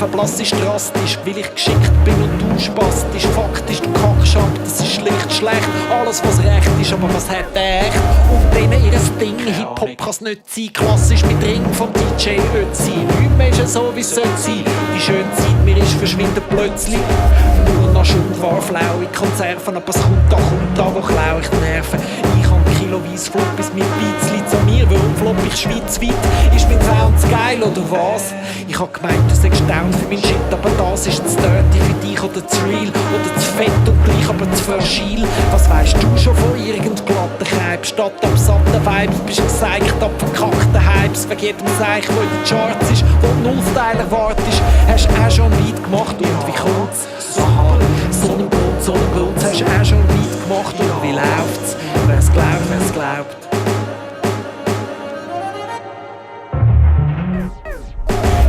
verblass ist drastisch, weil ich geschickt bin und du spastisch. Faktisch, du kackst ab, das ist schlicht schlecht. Alles was recht ist, aber was hat der echt? Und denen ihres Ding, Hip-Hop kann's nicht sein. Klassisch mit Ring vom DJ Ötzi. Nichts mehr ist ja so, wie es sollte sein. Die schöne Zeit mir ist verschwindet plötzlich. Nur noch Schundwar, flaue Konserven, aber es kommt da, wo klau ich die Nerven. Ich hab kiloweise Flop, bis mein Beats liegt an mir. Warum flop ich schweizweit? Ist mein Sound zu geil oder was? Ich hab gemeint, du sagst down für mein Shit, aber das ist zu dirty für dich oder zu real oder zu fett und gleich, aber zu fragil. Was weisst du schon von irgend glatten Kreib? Statt absatten Vibes bist du geseicht ab verkackten Hypes. Wegen jedem Seich, wo in den Charts ist, wo du Nullstyle erwartest. Hast auch schon weit gemacht und wie kommt's? Aha, Sonnengrund, hast auch schon weit gemacht und wie läuft's? Wer's glaubt.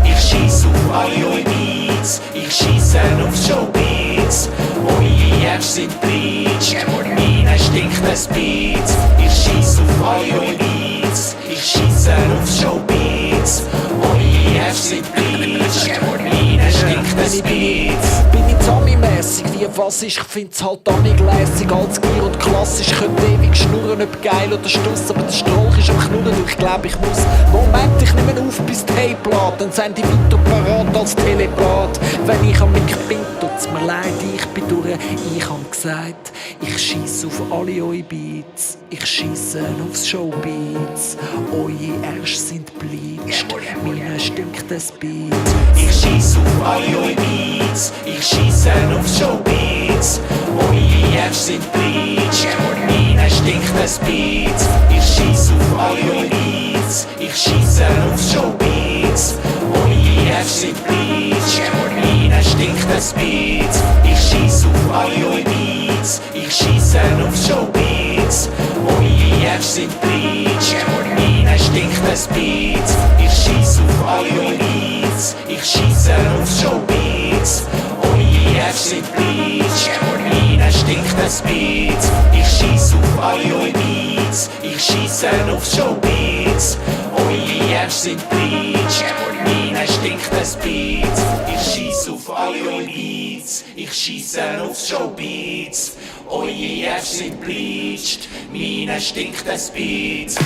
Ich schieß auf alle eure Beats, ich schieße auf Showbeats. Eure Apps sind bleach, meine stinkt es Beats. Ich schieß auf alle eure Beats, ich schieße auf Showbeats. Eure Apps sind bleach, meine stinkt es Beats. Bin ich Zami-mässig, wie was ich find's halt amig lässig. Als Gier und klassisch, könnte ewig schnurren, ob geil oder Stuss, aber der Strolch ist am Knurren und ich glaub ich muss. Moment, ich nehm auf bis Tape lädt, dann sind die weiter parat als Telepath. Wenn ich am Mic bin, tut's mir leid, ich bin durch. Ich hab gesagt, ich schiess auf alle eure Beats, ich schiesse aufs Showbeats. Eure Ärsche sind bleached, meine stinkt es Beat. Ich schieß auf alle eure Beats, ich schieße auf Showbeats. Eure Apps sind bleach, meine stinkt es Beats. Ich schieß auf alle eure Beats, ich schieße auf Showbeats. Eure Apps sind bleach, meine stinkt es Beats. Ich schieß auf alle eure Beats, ich schieße auf Showbeats. Eure Apps sind bleach, meine stinkt es Beats. Ich schieß auf alle eure Beats, ich schieße auf Showbeats. Eure Apps sind bleach, meine stinkt es Beats. Ich schieß auf alle eure Beats, ich schieße auf Showbeats. Eure Apps sind bleach, meine stinkt es Beats. Ich schieß auf alle eure Beats, ich schieße auf Showbeats. Eure Apps sind bleached, meine stinkt es Beats.